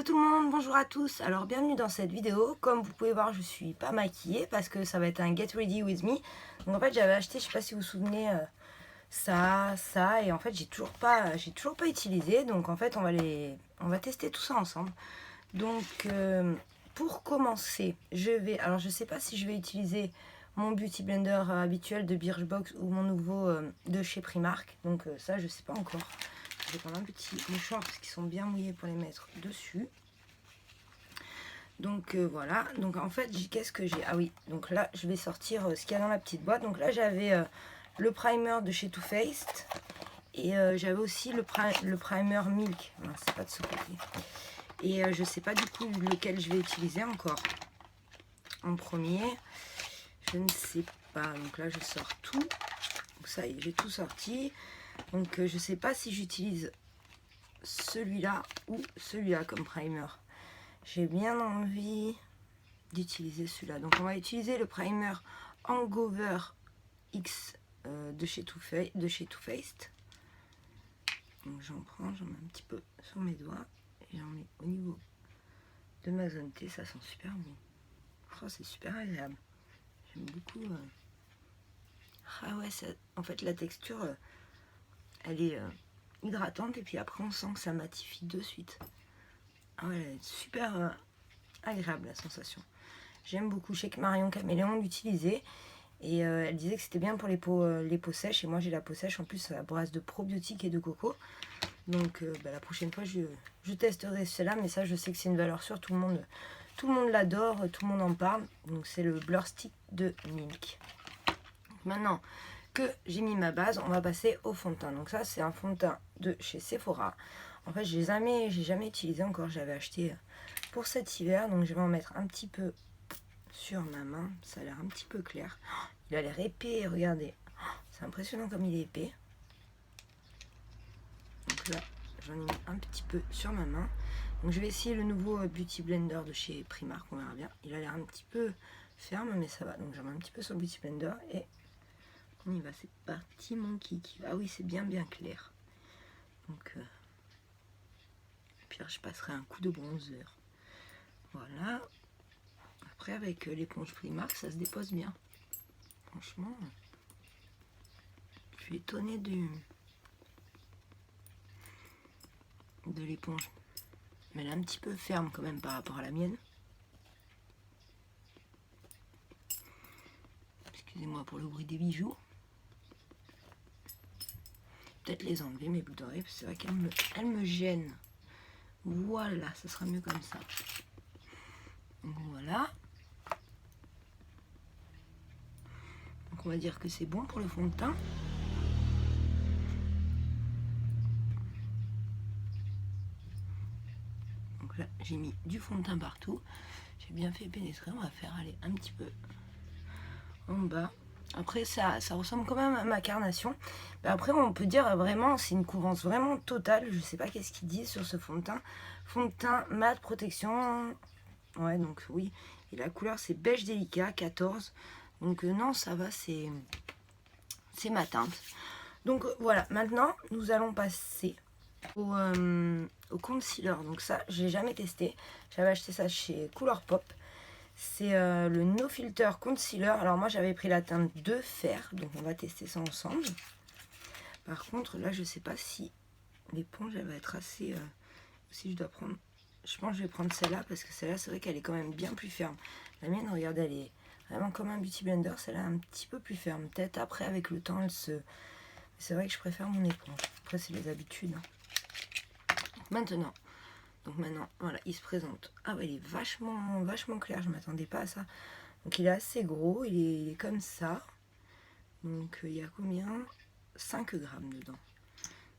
Hello tout le monde, bonjour à tous. Alors bienvenue dans cette vidéo. Comme vous pouvez voir, je suis pas maquillée parce que ça va être un get ready with me. Donc en fait j'avais acheté, je sais pas si vous vous souvenez, ça et en fait j'ai toujours pas utilisé. Donc en fait on va tester tout ça ensemble. Donc pour commencer, alors je sais pas si je vais utiliser mon beauty blender habituel de Birchbox ou mon nouveau de chez Primark. Donc ça je sais pas encore. Je vais prendre un petit mouchoir parce qu'ils sont bien mouillés pour les mettre dessus. Donc voilà, donc en fait qu'est-ce que j'ai? Ah oui, donc là je vais sortir ce qu'il y a dans la petite boîte. Donc là j'avais le primer de chez Too Faced et j'avais aussi le primer Milk. Non, c'est pas de ce côté. Et je sais pas du coup lequel je vais utiliser encore en premier. Je ne sais pas. Donc là je sors tout. Donc ça y est, j'ai tout sorti. Donc je sais pas si j'utilise celui-là ou celui-là comme primer. J'ai bien envie d'utiliser celui-là. Donc on va utiliser le primer Hangover X de chez Too Faced. Donc j'en prends, j'en mets un petit peu sur mes doigts et j'en mets au niveau de ma zone T. Ça sent super bon. Oh, c'est super agréable. J'aime beaucoup. Ah ouais, en fait la texture, elle est hydratante et puis après on sent que ça matifie de suite. Ah ouais, elle est super agréable la sensation. J'aime beaucoup. Je sais que Marion Caméléon l'utilisait et elle disait que c'était bien pour les peaux sèches. Et moi j'ai la peau sèche en plus à base de probiotiques et de coco. Donc la prochaine fois je testerai celle-là. Mais ça je sais que c'est une valeur sûre. Tout le monde l'adore, tout le monde en parle. Donc c'est le Blur Stick de Milk. Maintenant que j'ai mis ma base, on va passer au fond de teint. Donc ça c'est un fond de teint de chez Sephora. En fait j'ai jamais utilisé encore. J'avais acheté pour cet hiver. Donc je vais en mettre un petit peu sur ma main. Ça a l'air un petit peu clair. Il a l'air épais, regardez. C'est impressionnant comme il est épais. Donc là, j'en ai mis un petit peu sur ma main. Donc je vais essayer le nouveau Beauty Blender de chez Primark, on verra bien. Il a l'air un petit peu ferme, mais ça va. Donc j'en mets un petit peu sur le Beauty Blender et on y va. C'est parti mon kiki. Ah oui, c'est bien clair. Donc puis je passerai un coup de bronzer. Voilà. Après avec l'éponge Primark, ça se dépose bien. Franchement, je suis étonnée de l'éponge. Mais elle est un petit peu ferme quand même par rapport à la mienne. Excusez-moi pour le bruit des bijoux. Peut-être les enlever mes boucles d'oreilles, parce que c'est vrai qu'elles me gênent. Voilà, ça sera mieux comme ça. Donc voilà. Donc on va dire que c'est bon pour le fond de teint. Donc là, j'ai mis du fond de teint partout. J'ai bien fait pénétrer. On va faire aller un petit peu en bas. Après, ça ressemble quand même à ma carnation. Mais après, on peut dire vraiment, c'est une couvrance vraiment totale. Je sais pas qu'est-ce qu'ils disent sur ce fond de teint. Fond de teint mat protection. Ouais, donc oui. Et la couleur, c'est beige délicat, 14. Donc non, ça va, c'est ma teinte. Donc voilà, maintenant, nous allons passer au concealer. Donc ça, je l'ai jamais testé. J'avais acheté ça chez Colourpop. C'est le No Filter Concealer. Alors moi j'avais pris la teinte de fer, donc on va tester ça ensemble. Par contre là je sais pas si l'éponge elle va être assez... si je dois prendre... Je pense que je vais prendre celle-là parce que celle-là c'est vrai qu'elle est quand même bien plus ferme. La mienne, regardez, elle est vraiment comme un beauty blender. Celle-là un petit peu plus ferme. Peut-être après avec le temps elle se... C'est vrai que je préfère mon éponge. Après c'est les habitudes. Maintenant... Donc maintenant, voilà, il se présente. Ah ouais, il est vachement clair, je m'attendais pas à ça. Donc il est assez gros, il est comme ça. Donc il y a combien? 5 grammes dedans.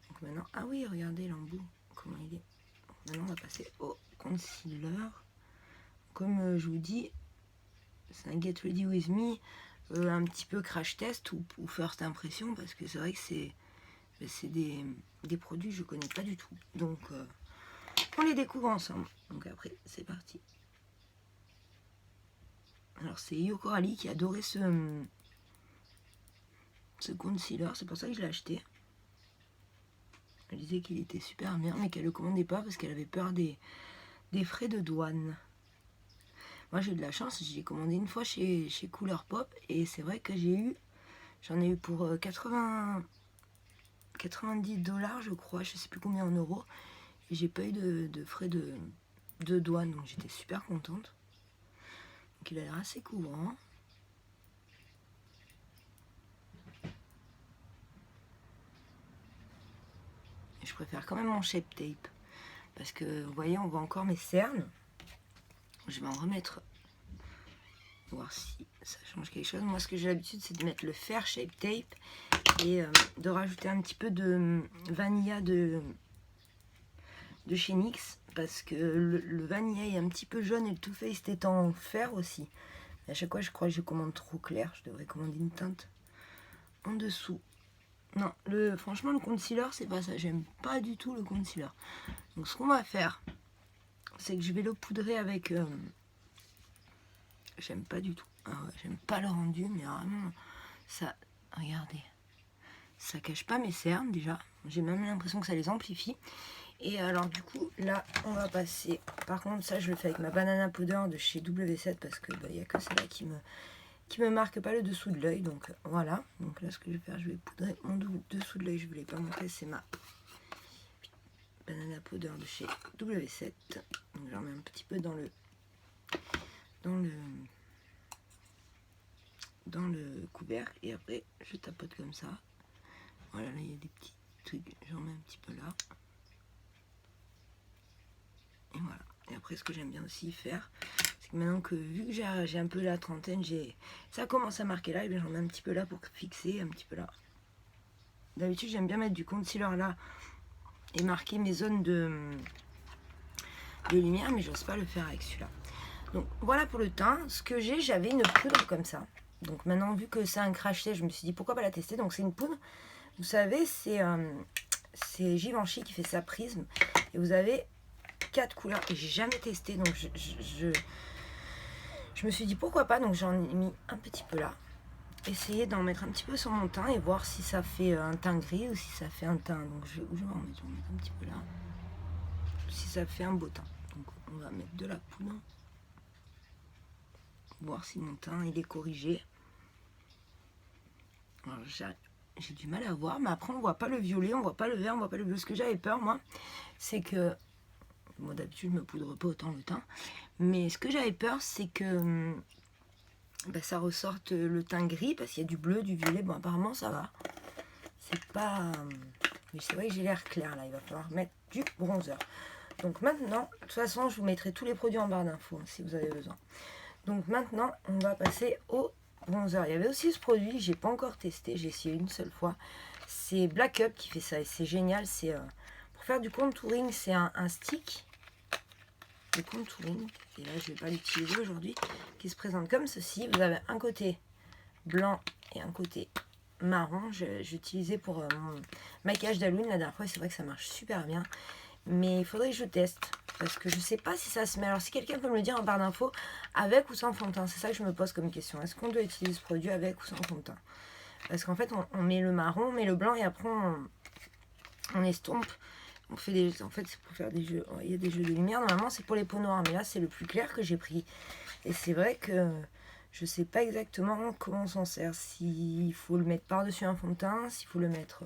Donc maintenant, ah oui, regardez l'embout, comment il est. Donc maintenant, on va passer au concealer. Comme je vous dis, c'est un Get Ready With Me, un petit peu crash test ou first impression, parce que c'est vrai que c'est des produits que je connais pas du tout. Donc... on les découvre ensemble. Donc après, c'est parti. Alors c'est Yoko Ali qui adorait ce concealer. C'est pour ça que je l'ai acheté. Elle disait qu'il était super bien, mais qu'elle le commandait pas parce qu'elle avait peur des des frais de douane. Moi j'ai eu de la chance, j'ai commandé une fois chez Colourpop et c'est vrai que j'en ai eu pour 90 $ je crois, je sais plus combien en euros. Et j'ai pas eu de frais de douane, donc j'étais super contente. Donc il a l'air assez couvrant. Et je préfère quand même mon Shape Tape. Parce que vous voyez, on voit encore mes cernes. Je vais en remettre. Voir si ça change quelque chose. Moi ce que j'ai l'habitude c'est de mettre le fer Shape Tape et de rajouter un petit peu de vanilla de chez NYX parce que le vanilla est un petit peu jaune et le Too Faced est en fer aussi. Et à chaque fois je crois que je commande trop clair, je devrais commander une teinte en dessous. Non, franchement le concealer c'est pas ça, j'aime pas du tout le concealer. Donc ce qu'on va faire c'est que je vais le poudrer avec... j'aime pas du tout. Ah ouais, j'aime pas le rendu mais vraiment ça... Regardez. Ça cache pas mes cernes déjà. J'ai même l'impression que ça les amplifie. Et alors du coup là on va passer. Par contre ça je le fais avec ma banana powder de chez W7 parce que il n'y a que celle-là qui me marque pas le dessous de l'œil. Donc voilà. Donc là ce que je vais faire, je vais poudrer mon dessous de l'œil. Je ne vous l'ai pas montré, c'est ma banana powder de chez W7. Donc j'en mets un petit peu dans le couvercle et après je tapote comme ça. Voilà, là il y a des petits trucs, j'en mets un petit peu là. Et voilà. Et après ce que j'aime bien aussi faire, c'est que maintenant que vu que j'ai un peu la trentaine, ça commence à marquer là, et bien j'en mets un petit peu là pour fixer, un petit peu là. D'habitude j'aime bien mettre du concealer là et marquer mes zones de lumière, mais j'ose pas le faire avec celui-là. Donc voilà pour le teint. Ce que j'avais une poudre comme ça. Donc maintenant vu que c'est un crash test, je me suis dit pourquoi pas la tester. Donc c'est une poudre, vous savez, c'est Givenchy qui fait sa prisme. Et vous avez 4 couleurs et j'ai jamais testé. Donc je me suis dit pourquoi pas. Donc j'en ai mis un petit peu là. Essayer d'en mettre un petit peu sur mon teint et voir si ça fait un teint gris ou si ça fait un teint. Donc je vais en mettre un petit peu là. Si ça fait un beau teint. Donc on va mettre de la poudre. Voir si mon teint il est corrigé. Alors j'ai du mal à voir, mais après on voit pas le violet, on voit pas le vert, on voit pas le bleu. Ce que j'avais peur moi, c'est que moi d'habitude je me poudre pas autant le teint, mais ce que j'avais peur c'est que ça ressorte le teint gris parce qu'il y a du bleu, du violet. Bon apparemment ça va. C'est pas, mais c'est vrai que j'ai l'air clair là. Il va falloir mettre du bronzer. Donc maintenant, de toute façon je vous mettrai tous les produits en barre d'infos hein, si vous avez besoin. Donc maintenant on va passer au bronzer. Il y avait aussi ce produit, j'ai pas encore testé, j'ai essayé une seule fois. C'est Black Up qui fait ça et c'est génial. C'est pour faire du contouring, c'est un stick de contouring. Et là, je vais pas l'utiliser aujourd'hui, qui se présente comme ceci. Vous avez un côté blanc et un côté marron. J'utilisais pour mon maquillage d'Halloween la dernière fois. C'est vrai que ça marche super bien, mais il faudrait que je teste parce que je sais pas si ça se met. Alors si quelqu'un peut me le dire en barre d'infos, avec ou sans fond de teint, c'est ça que je me pose comme question. Est-ce qu'on doit utiliser ce produit avec ou sans fond de teint? Parce qu'en fait on met le marron, on met le blanc et après on estompe. On fait en fait c'est pour faire des jeux. Il y a des jeux de lumière, normalement c'est pour les peaux noires, mais là c'est le plus clair que j'ai pris. Et c'est vrai que je sais pas exactement comment on s'en sert, s'il faut le mettre par dessus un fond de teint, s'il faut le mettre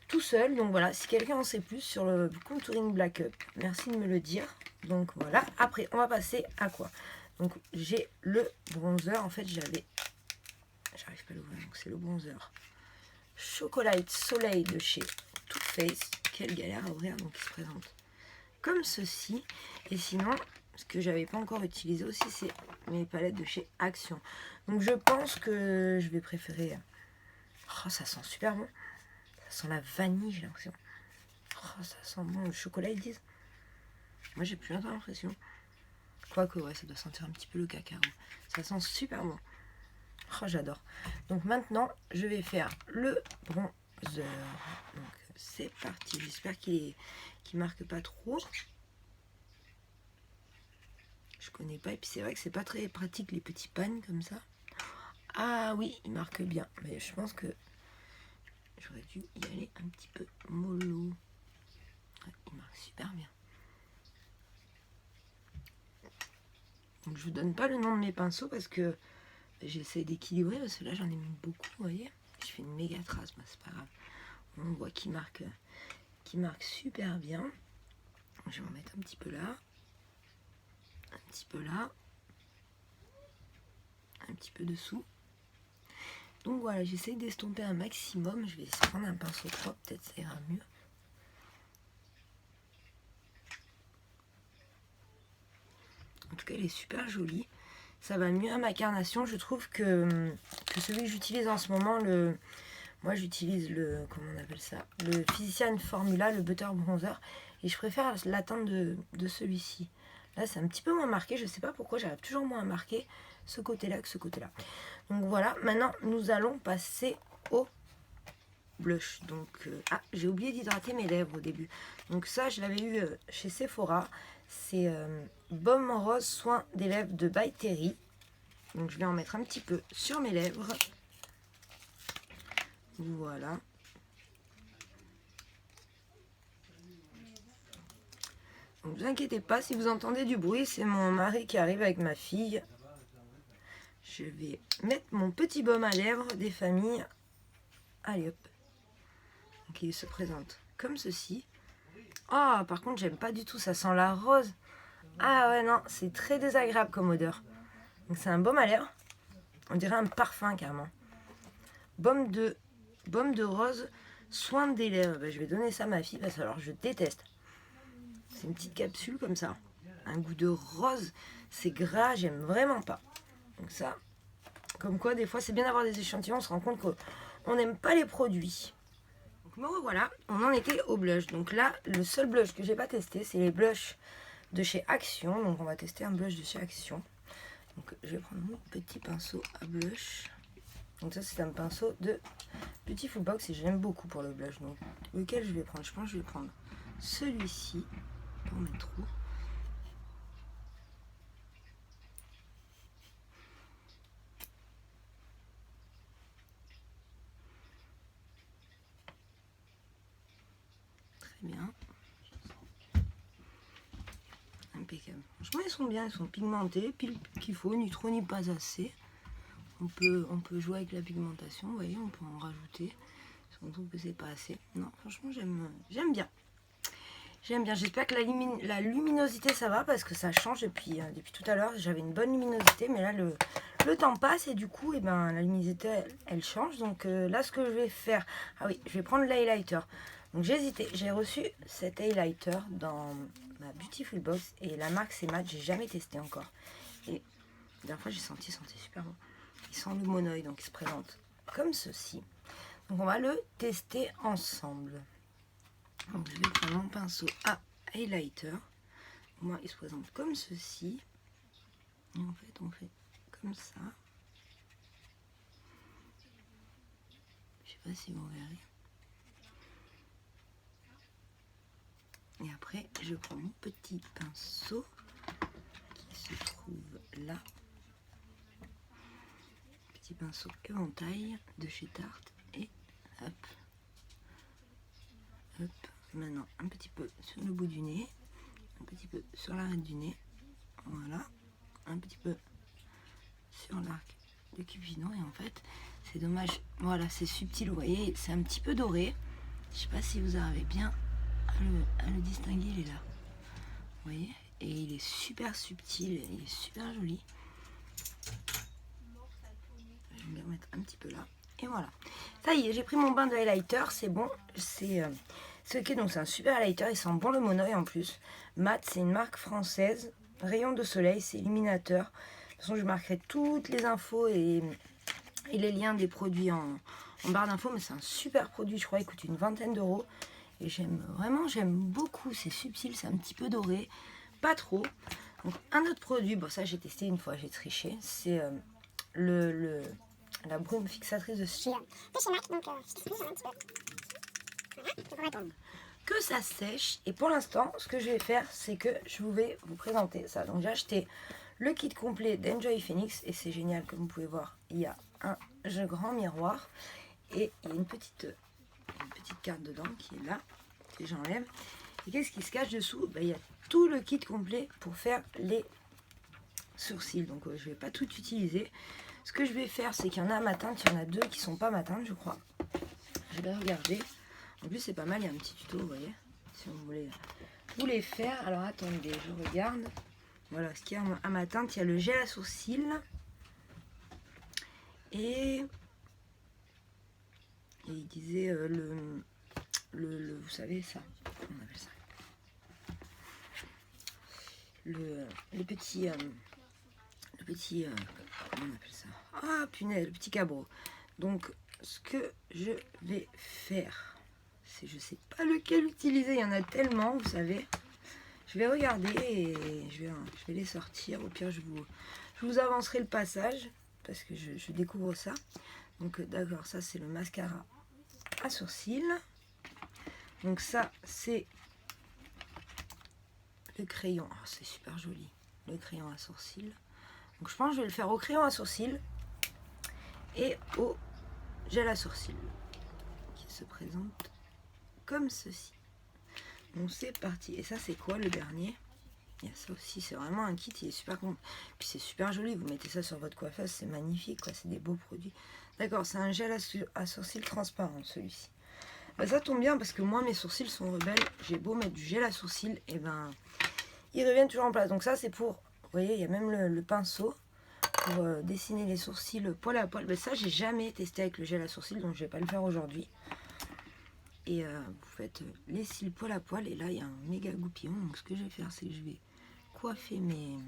tout seul. Donc voilà, si quelqu'un en sait plus sur le contouring Black Up, merci de me le dire. Donc voilà, après on va passer à quoi? Donc j'ai le bronzer, en fait j'arrive pas à l'ouvrir, donc c'est le bronzer Chocolate Soleil de chez Too Faced. Quelle galère à ouvrir, donc il se présente comme ceci. Et sinon, ce que j'avais pas encore utilisé aussi, c'est mes palettes de chez Action. Donc je pense que je vais préférer... Oh, ça sent super bon. Ça sent la vanille, j'ai l'impression. Oh, ça sent bon le chocolat, ils disent. Moi, j'ai plus l'impression. Quoique, ouais, ça doit sentir un petit peu le cacao. Ça sent super bon. Oh, j'adore. Donc maintenant, je vais faire le bronzer. Donc c'est parti. J'espère qu'il marque pas trop. Je connais pas. Et puis c'est vrai que c'est pas très pratique les petits pannes comme ça. Ah oui, il marque bien. Mais je pense que j'aurais dû y aller un petit peu mollo. Ouais, il marque super bien. Donc je vous donne pas le nom de mes pinceaux parce que j'essaie d'équilibrer, parce que là j'en ai mis beaucoup, vous voyez. Je fais une méga trace, bah, c'est pas grave. On voit qu'il marque super bien. Je vais en mettre un petit peu là, un petit peu là, un petit peu dessous. Donc voilà, j'essaie d'estomper un maximum. Je vais prendre un pinceau propre, peut-être ça ira mieux. En tout cas, elle est super jolie. Ça va mieux à ma carnation. Je trouve que celui que j'utilise en ce moment, moi j'utilise le, comment on appelle ça, le Physician Formula, le Butter Bronzer. Et je préfère la teinte de celui-ci. Là, c'est un petit peu moins marqué. Je ne sais pas pourquoi, j'arrive toujours moins à marquer ce côté-là que ce côté-là. Donc voilà, maintenant nous allons passer au blush. Donc, j'ai oublié d'hydrater mes lèvres au début. Donc ça, je l'avais eu chez Sephora. C'est Baume Rose Soin des Lèvres de By Terry. Donc je vais en mettre un petit peu sur mes lèvres. Voilà. Donc, ne vous inquiétez pas, si vous entendez du bruit, c'est mon mari qui arrive avec ma fille. Je vais mettre mon petit baume à lèvres des familles. Allez hop. Donc il se présente comme ceci. Ah, par contre, j'aime pas du tout, ça sent la rose. Ah ouais, non, c'est très désagréable comme odeur. Donc c'est un baume à lèvres. On dirait un parfum carrément. Baume de rose, soin des lèvres. Ben, je vais donner ça à ma fille parce que alors je déteste. C'est une petite capsule comme ça. Un goût de rose, c'est gras, j'aime vraiment pas. Donc ça, comme quoi des fois c'est bien d'avoir des échantillons, on se rend compte qu'on n'aime pas les produits. Donc me revoilà, on en était au blush. Donc là, le seul blush que j'ai pas testé, c'est les blushs de chez Action. Donc on va tester un blush de chez Action. Donc je vais prendre mon petit pinceau à blush. Donc ça c'est un pinceau de Beautiful Box et j'aime beaucoup pour le blush. Donc lequel je vais prendre? Je pense que je vais prendre celui-ci pour mettre trop. Très bien. Impeccable. Franchement ils sont bien, ils sont pigmentés, pile qu'il faut, ni trop ni pas assez. On peut jouer avec la pigmentation, vous voyez, on peut en rajouter. Si on trouve que c'est pas assez. Non, franchement j'aime bien. J'aime bien, j'espère que la luminosité ça va parce que ça change depuis tout à l'heure. J'avais une bonne luminosité mais là le temps passe et du coup la luminosité elle change. Donc là ce que je vais faire, ah oui, je vais prendre l'highlighter. Donc j'ai hésité, j'ai reçu cet highlighter dans ma Beautiful Box et la marque c'est Matte, j'ai jamais testé encore. Et la dernière fois j'ai senti, il sentait super bon. Il sent le monoï donc il se présente comme ceci. Donc on va le tester ensemble. Donc je vais prendre mon pinceau à highlighter. Moi il se présente comme ceci. Et en fait on fait comme ça. Je sais pas si vous verrez. Et après je prends mon petit pinceau qui se trouve là. Petit pinceau éventail de chez Tarte. Et hop. Hop. Maintenant un petit peu sur le bout du nez, un petit peu sur l'arête du nez, voilà, un petit peu sur l'arc de Cupidon et en fait c'est dommage, voilà c'est subtil, vous voyez c'est un petit peu doré, je sais pas si vous arrivez bien à le distinguer, il est là, vous voyez, et il est super subtil, il est super joli. Je vais le mettre un petit peu là et voilà, ça y est, j'ai pris mon bain de highlighter, c'est bon, c'est ok, donc c'est un super highlighter, il sent bon le monoï en plus. Matte, c'est une marque française. Rayon de soleil, c'est illuminateur. De toute façon, je marquerai toutes les infos et les liens des produits en barre d'infos. Mais c'est un super produit, je crois, il coûte une vingtaine d'euros. Et j'aime beaucoup. C'est subtil, c'est un petit peu doré. Pas trop. Donc un autre produit, bon ça j'ai testé une fois, j'ai triché. C'est la brume fixatrice de chez MAC. Donc je t'explique, un petit peu. Que ça sèche et pour l'instant ce que je vais faire c'est que je vais vous présenter ça. Donc j'ai acheté le kit complet d'Enjoy Phoenix et c'est génial, comme vous pouvez voir il y a un grand miroir et il y a une petite carte dedans qui est là, que j'enlève. Et qu'est-ce qui se cache dessous? Il y a tout le kit complet pour faire les sourcils. Donc je vais pas tout utiliser. Ce que je vais faire, c'est qu'il y en a ma teinte, il y en a 2 qui sont pas ma teinte, je crois. Je vais regarder. En plus, c'est pas mal, il y a un petit tuto, vous voyez, si vous voulez faire. Alors attendez, je regarde. Voilà, ce qu'il y a à ma teinte, il y a le gel à sourcils. Et il disait vous savez ça, comment on appelle ça, le petit comment on appelle ça, ah punaise, le petit cabreau. Donc ce que je vais faire, c'est, je sais pas lequel utiliser, il y en a tellement, vous savez. Je vais regarder et je vais les sortir. Au pire, je vous avancerai le passage parce que je découvre ça. Donc d'accord, ça c'est le mascara à sourcils. Donc ça c'est le crayon. Oh, c'est super joli, le crayon à sourcils. Donc je pense que je vais le faire au crayon à sourcils et au gel à sourcils qui se présente comme ceci. Donc c'est parti. Et ça c'est quoi le dernier? Il y a ça aussi, c'est vraiment un kit, il est super con. Puis c'est super joli, vous mettez ça sur votre coiffeuse, c'est magnifique quoi, c'est des beaux produits. D'accord, c'est un gel à sourcils transparent celui-ci. Bah, ça tombe bien parce que moi mes sourcils sont rebelles, j'ai beau mettre du gel à sourcils, et ben ils reviennent toujours en place. Donc ça c'est pour, vous voyez, il y a même le pinceau pour dessiner les sourcils poil à poil. Mais ça j'ai jamais testé avec le gel à sourcils, donc je vais pas le faire aujourd'hui. Et vous faites les cils poil à poil, et là il y a un méga goupillon. Donc ce que je vais faire, c'est que je vais coiffer mes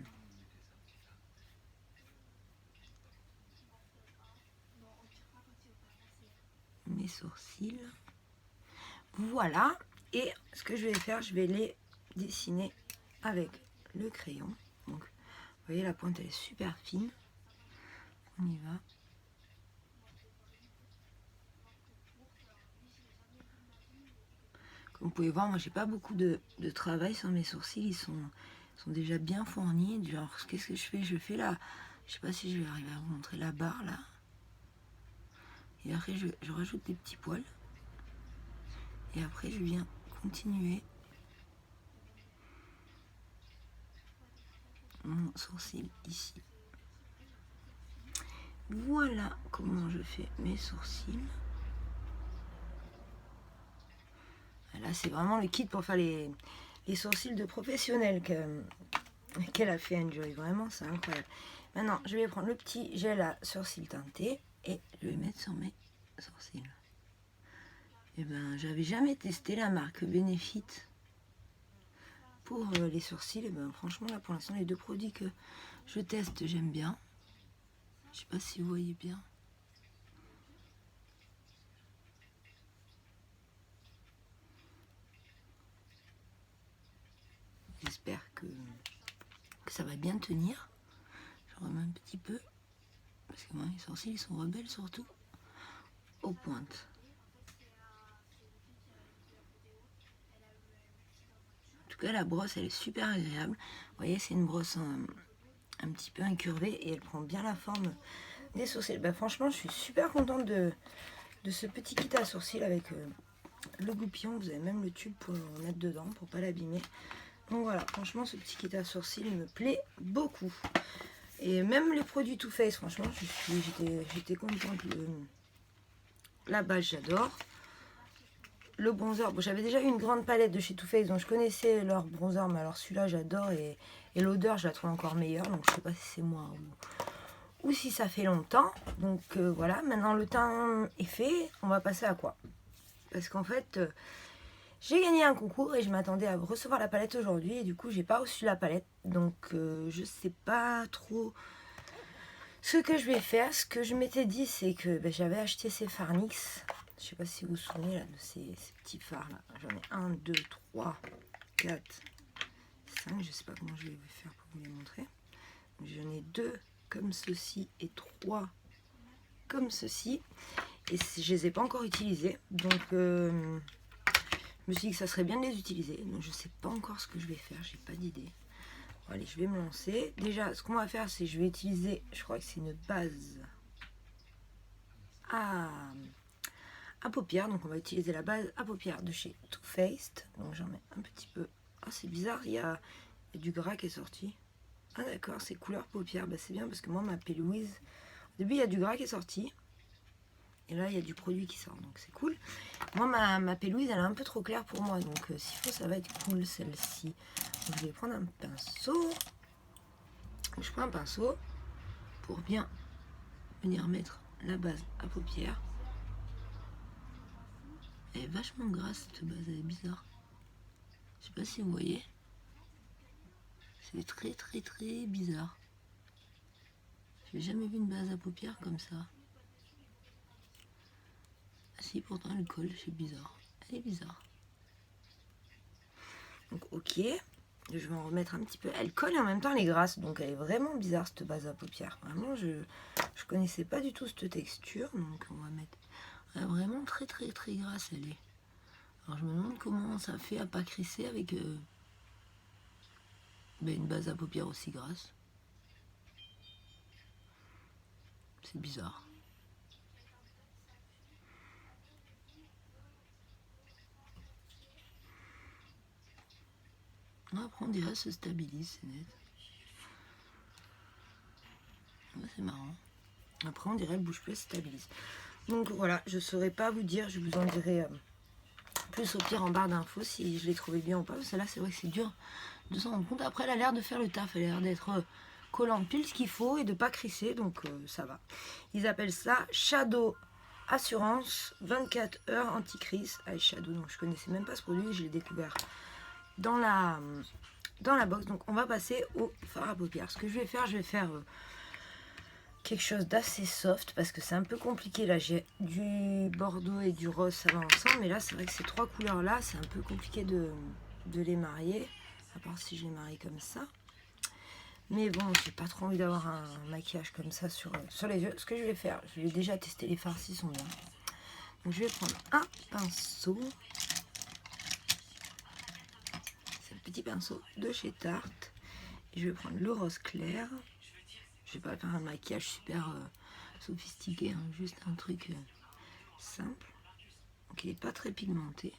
sourcils. Voilà. Et ce que je vais faire, je vais les dessiner avec le crayon. Donc vous voyez, la pointe elle est super fine. On y va. Comme vous pouvez voir, moi j'ai pas beaucoup de travail sur mes sourcils, ils sont déjà bien fournis. Genre, qu'est-ce que je fais? Je fais là, je sais pas si je vais arriver à vous montrer la barre là. Et après je rajoute des petits poils. Et après je viens continuer mon sourcil ici. Voilà comment je fais mes sourcils. Là c'est vraiment le kit pour faire les sourcils de professionnel qu'elle a fait Enjoy. Vraiment c'est incroyable. Maintenant je vais prendre le petit gel à sourcils teinté et je vais mettre sur mes sourcils. Et ben j'avais jamais testé la marque Benefit pour les sourcils. Et ben franchement là pour l'instant les deux produits que je teste j'aime bien. Je sais pas si vous voyez bien. J'espère que ça va bien tenir. Je remets un petit peu parce que moi les sourcils ils sont rebelles surtout aux pointes. En tout cas la brosse elle est super agréable. Vous voyez c'est une brosse un petit peu incurvée et elle prend bien la forme des sourcils. Bah, franchement je suis super contente de ce petit kit à sourcils avec le goupillon. Vous avez même le tube pour le mettre dedans pour pas l'abîmer. Donc voilà, franchement ce petit kit à sourcils me plaît beaucoup. Et même les produits Too Faced, franchement j'étais contente. La base j'adore. Le bronzer, bon, j'avais déjà eu une grande palette de chez Too Faced, donc je connaissais leur bronzer, mais alors celui-là j'adore et l'odeur je la trouve encore meilleure, donc je sais pas si c'est moi ou si ça fait longtemps. Donc voilà, maintenant le teint est fait, on va passer à quoi? Parce qu'en fait j'ai gagné un concours et je m'attendais à recevoir la palette aujourd'hui et du coup j'ai pas reçu la palette, donc je sais pas trop ce que je vais faire. Ce que je m'étais dit c'est que j'avais acheté ces Farnix. Je sais pas si vous vous souvenez là, de ces petits fards là. J'en ai 1, 2, 3, 4, 5. Je sais pas comment je vais faire pour vous les montrer. J'en ai 2 comme ceci et 3 comme ceci. Et je les ai pas encore utilisés. Donc je me suis dit que ça serait bien de les utiliser. Donc je sais pas encore ce que je vais faire. J'ai pas d'idée. Bon, allez, je vais me lancer. Déjà, ce qu'on va faire, c'est que je vais utiliser, je crois que c'est une base à paupières. Donc on va utiliser la base à paupières de chez Too Faced. Donc j'en mets un petit peu. Ah c'est bizarre, il y a du gras qui est sorti. Ah d'accord, c'est couleur paupière. Bah, c'est bien parce que moi, ma P. Louise, au début, il y a du gras qui est sorti. Et là, il y a du produit qui sort, donc c'est cool. Moi, ma P. Louise, elle est un peu trop claire pour moi. Donc, s'il faut, ça va être cool, celle-ci. Je vais prendre un pinceau. Je prends un pinceau pour bien venir mettre la base à paupières. Elle est vachement grasse, cette base, elle est bizarre. Je sais pas si vous voyez. C'est très très très bizarre. J'ai jamais vu une base à paupières comme ça. Ah si, pourtant elle colle, c'est bizarre. Elle est bizarre. Donc ok, je vais en remettre un petit peu. Elle colle et en même temps elle est grasse, donc elle est vraiment bizarre cette base à paupières. Vraiment, je connaissais pas du tout cette texture, donc on va mettre... Elle est vraiment très très très grasse elle est. Alors je me demande comment ça fait à pas crisser avec une base à paupières aussi grasse. C'est bizarre. Après on dirait se stabilise, c'est net. Ouais, c'est marrant. Après on dirait le bouge plus, se stabilise. Donc voilà, je saurais pas vous dire, je vous en dirai plus au pire en barre d'infos si je l'ai trouvé bien ou pas. Parce que là c'est vrai que c'est dur de s'en rendre compte. Après elle a l'air de faire le taf, elle a l'air d'être collante pile ce qu'il faut et de pas crisser, donc ça va. Ils appellent ça Shadow Assurance 24 heures anti-crise eyeshadow. Donc je connaissais même pas ce produit, je l'ai découvert dans la box. Donc on va passer au fard à paupières. Ce que je vais faire quelque chose d'assez soft parce que c'est un peu compliqué. Là j'ai du bordeaux et du rose, ça va ensemble, mais là c'est vrai que ces trois couleurs là c'est un peu compliqué de les marier, à part si je les marie comme ça. Mais bon, j'ai pas trop envie d'avoir un maquillage comme ça sur les yeux. Ce que je vais faire, je vais déjà tester les fards s'ils sont bien. Donc je vais prendre un pinceau, c'est le petit pinceau de chez Tarte, et je vais prendre le rose clair. Je vais pas faire un maquillage super sophistiqué, hein, juste un truc simple. Donc il n'est pas très pigmenté.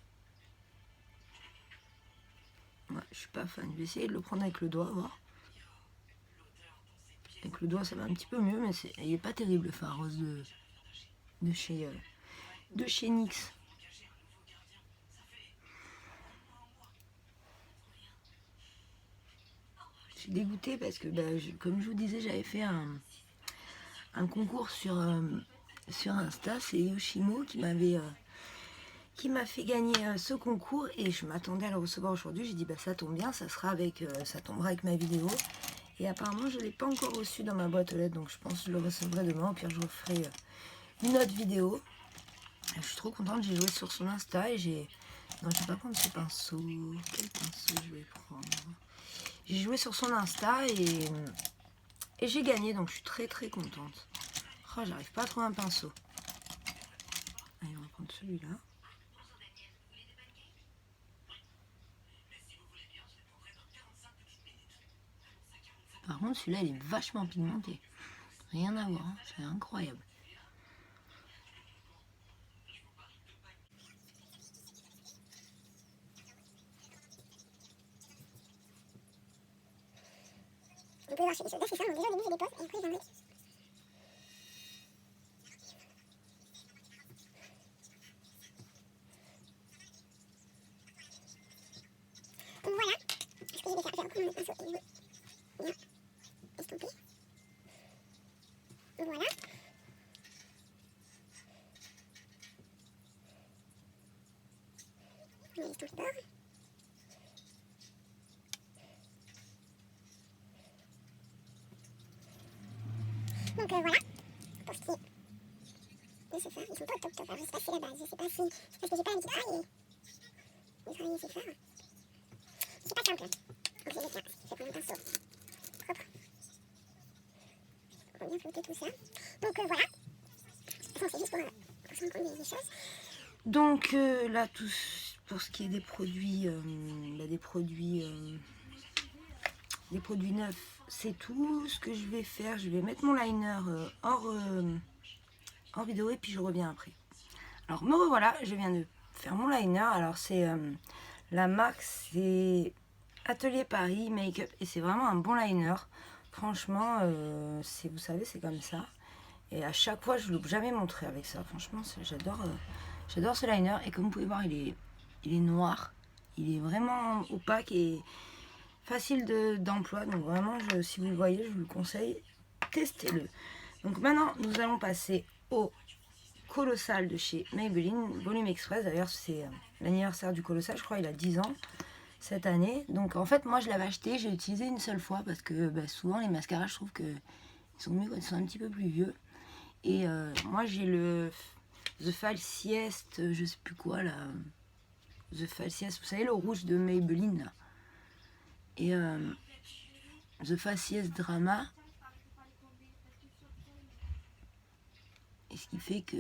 Ouais, je suis pas fan. Je vais essayer de le prendre avec le doigt, voir. Avec le doigt ça va un petit peu mieux, mais il n'est pas terrible le fard rose de chez NYX. Je suis dégoûtée parce que, comme je vous disais, j'avais fait un concours sur Insta. C'est Yoshimo qui m'a fait gagner ce concours et je m'attendais à le recevoir aujourd'hui. J'ai dit ça tombe bien, ça tombera avec ma vidéo. Et apparemment je ne l'ai pas encore reçu dans ma boîte aux lettres, donc je pense que je le recevrai demain. Au pire je referai une autre vidéo. Je suis trop contente, j'ai joué sur son Insta et j'ai... Non, je vais pas prendre ce pinceau. Quel pinceau je vais prendre? J'ai joué sur son Insta et j'ai gagné, donc je suis très très contente. Oh, j'arrive pas à trouver un pinceau. Allez, on va prendre celui-là. Par contre, celui-là, il est vachement pigmenté. Rien à voir, hein, c'est incroyable. On peut voir chez les soldats, c'est ça, déjà au début j'ai des poses et après j'en ai. Donc voilà, ce que je vais faire, je vais reprendre mon pinceau et je vais bien estomper. Voilà. On estompe le bord. Donc voilà, pour ce qui est de ce fard, ils sont pas au top top. Alors je sais pas si c'est la base, je sais pas si... Parce que j'ai pas l'habitude... Ah, et travailler ces fards. C'est pas simple. Donc je vais mettre là, je vais prendre un pinceau propre. Pour bien flouter tout ça. Donc voilà. De toute façon c'est juste pour se rendre compte des choses. Donc là, pour ce qui est des produits, des produits neufs, c'est tout. Ce que je vais faire, je vais mettre mon liner hors vidéo et puis je reviens après. Alors me revoilà, je viens de faire mon liner. Alors c'est la marque, c'est Atelier Paris Make-up. Et c'est vraiment un bon liner. Franchement, vous savez, c'est comme ça. Et à chaque fois, je ne loupe jamais mon trait avec ça. Franchement, j'adore ce liner. Et comme vous pouvez voir, il est noir. Il est vraiment opaque et facile d'emploi. Donc vraiment, si vous le voyez, je vous le conseille. Testez-le. Donc maintenant, nous allons passer au Colossal de chez Maybelline Volume Express. D'ailleurs, c'est l'anniversaire du Colossal. Je crois il a 10 ans cette année. Donc en fait, moi, je l'avais acheté. J'ai utilisé une seule fois parce que souvent, les mascaras, je trouve qu'ils sont mieux quand ils sont un petit peu plus vieux. Et moi, j'ai le The Falsiest, je sais plus quoi là. The Falsiest, vous savez, le rouge de Maybelline là. Et The Falsiest Drama. Et ce qui fait que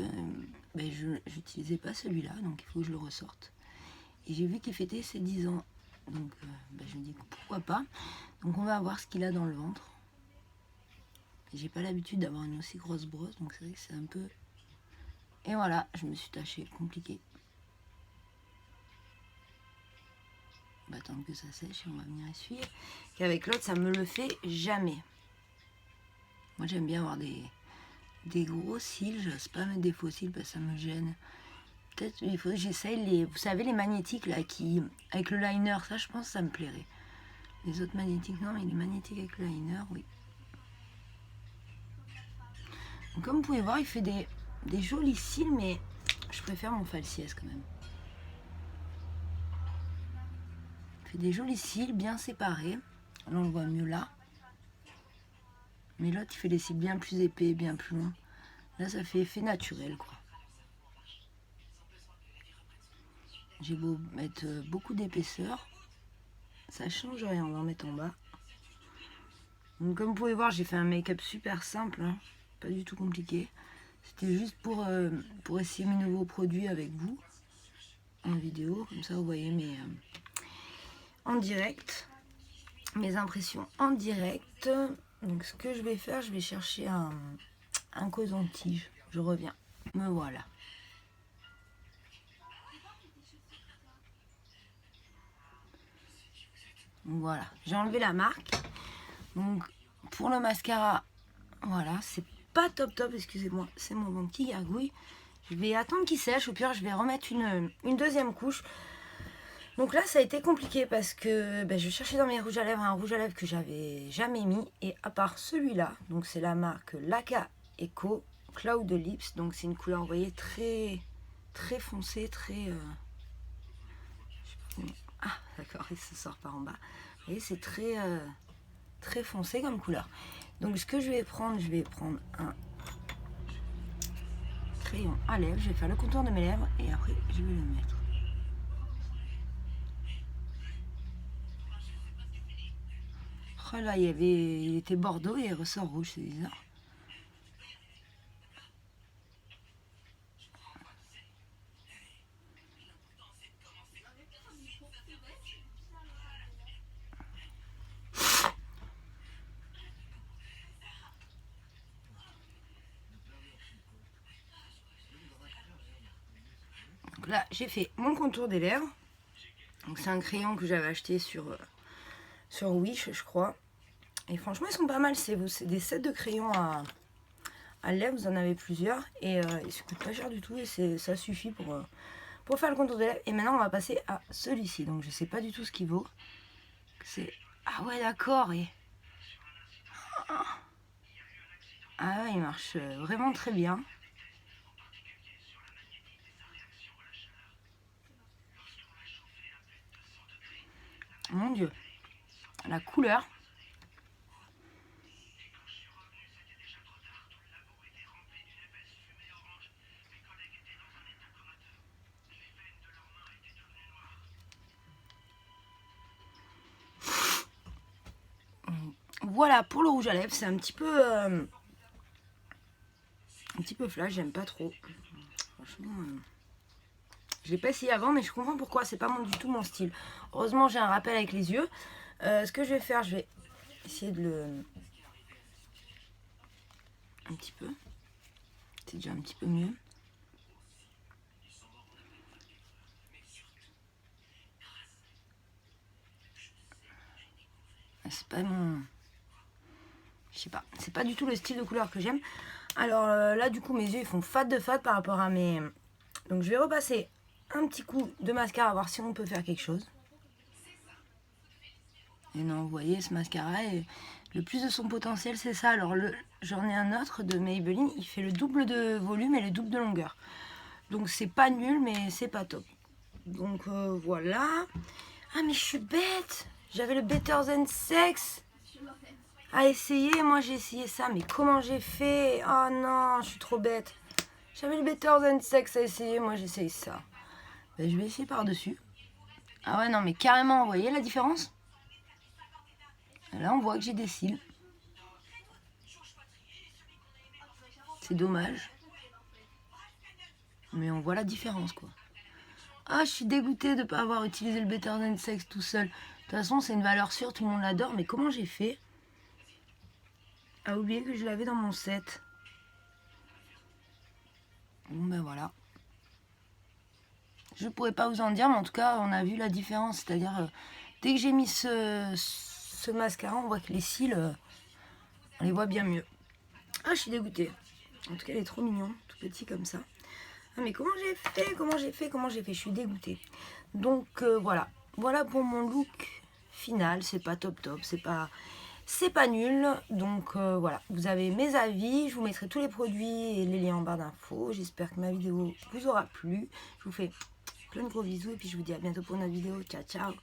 je n'utilisais pas celui-là, donc il faut que je le ressorte. Et j'ai vu qu'il fêtait ses 10 ans. Donc je me dis pourquoi pas. Donc on va voir ce qu'il a dans le ventre. J'ai pas l'habitude d'avoir une aussi grosse brosse, donc c'est vrai que c'est un peu... Et voilà, je me suis tachée, compliqué. On va attendre que ça sèche et on va venir essuyer. Et avec l'autre, ça me le fait jamais. Moi j'aime bien avoir des gros cils, j'ose pas mettre des faux cils parce que ça me gêne. Peut-être il faut que j'essaye vous savez, les magnétiques là, avec le liner, ça je pense que ça me plairait. Les autres magnétiques, non, mais les magnétiques avec le liner, oui. Donc, comme vous pouvez voir, il fait des jolis cils, mais je préfère mon falsies quand même. Il fait des jolis cils bien séparés. Là, on le voit mieux là. Mais l'autre, il fait des cils bien plus épais, bien plus longs. Là, ça fait effet naturel, quoi. J'ai beau mettre beaucoup d'épaisseur, ça change rien. On va en mettre en bas. Donc, comme vous pouvez voir, j'ai fait un make-up super simple, hein, pas du tout compliqué. C'était juste pour essayer mes nouveaux produits avec vous en vidéo. Comme ça, vous voyez en direct, mes impressions en direct. Donc, ce que je vais faire, je vais chercher un coton-tige. Je reviens. Me voilà. Voilà, j'ai enlevé la marque. Donc pour le mascara, voilà, c'est pas top, excusez-moi, c'est mon ventre qui gargouille. Je vais attendre qu'il sèche, au pire je vais remettre une deuxième couche. Donc là ça a été compliqué parce que je cherchais dans mes rouges à lèvres un rouge à lèvres que j'avais jamais mis. Et à part celui-là, donc c'est la marque Laka Eco Cloud Lips. Donc c'est une couleur, vous voyez, très foncée, très... Ah d'accord, il se sort par en bas. Vous voyez, c'est très foncé comme couleur. Donc ce que je vais prendre un crayon à lèvres. Je vais faire le contour de mes lèvres et après je vais le mettre. Oh là, il était bordeaux et il ressort rouge, c'est bizarre. Donc là, j'ai fait mon contour des lèvres. Donc c'est un crayon que j'avais acheté sur Wish, je crois. Et franchement, ils sont pas mal. C'est des sets de crayons à lèvres. Vous en avez plusieurs. Et ils se coûtent pas cher du tout. Et ça suffit pour faire le contour des lèvres. Et maintenant, on va passer à celui-ci. Donc je sais pas du tout ce qu'il vaut. Ah ouais, d'accord. Ah ouais, il marche vraiment très bien. Mon Dieu, la couleur. Voilà pour le rouge à lèvres, c'est un petit peu flash, j'aime pas trop. Franchement, je l'ai pas essayé avant, mais je comprends pourquoi. C'est pas du tout mon style. Heureusement, j'ai un rappel avec les yeux. Ce que je vais faire, je vais essayer de le... Un petit peu. C'est déjà un petit peu mieux. c'est pas mon... Je sais pas, c'est pas du tout le style de couleur que j'aime. Alors là du coup mes yeux ils font fade de fade par rapport à mes... Donc je vais repasser un petit coup de mascara, voir si on peut faire quelque chose. Et non, vous voyez, ce mascara, le plus de son potentiel, c'est ça. Alors, j'en ai un autre de Maybelline, il fait le double de volume et le double de longueur. Donc, c'est pas nul, mais c'est pas top. Donc, voilà. Ah, mais je suis bête. J'avais le Better Than Sex à essayer. Moi, j'ai essayé ça, mais comment j'ai fait? Oh non, je suis trop bête. J'avais le Better Than Sex à essayer. Moi, j'essaye ça. Ben, je vais essayer par-dessus. Ah ouais, non, mais carrément, vous voyez la différence? Là, on voit que j'ai des cils. C'est dommage. Mais on voit la différence, quoi. Ah, je suis dégoûtée de ne pas avoir utilisé le Better Than Sex tout seul. De toute façon, c'est une valeur sûre, tout le monde l'adore. Mais comment j'ai fait à oublier que je l'avais dans mon set? Bon, ben voilà. Je pourrais pas vous en dire, mais en tout cas, on a vu la différence. C'est-à-dire, dès que j'ai mis ce mascara, on voit que les cils, on les voit bien mieux. Ah, je suis dégoûtée. En tout cas, il est trop mignon, tout petit comme ça. Ah, mais comment j'ai fait? Je suis dégoûtée. Donc, voilà. Voilà pour mon look final. C'est pas top, c'est pas nul. Donc, voilà. Vous avez mes avis. Je vous mettrai tous les produits et les liens en barre d'infos. J'espère que ma vidéo vous aura plu. Je vous fais plein de gros bisous et puis je vous dis à bientôt pour une autre vidéo. Ciao, ciao.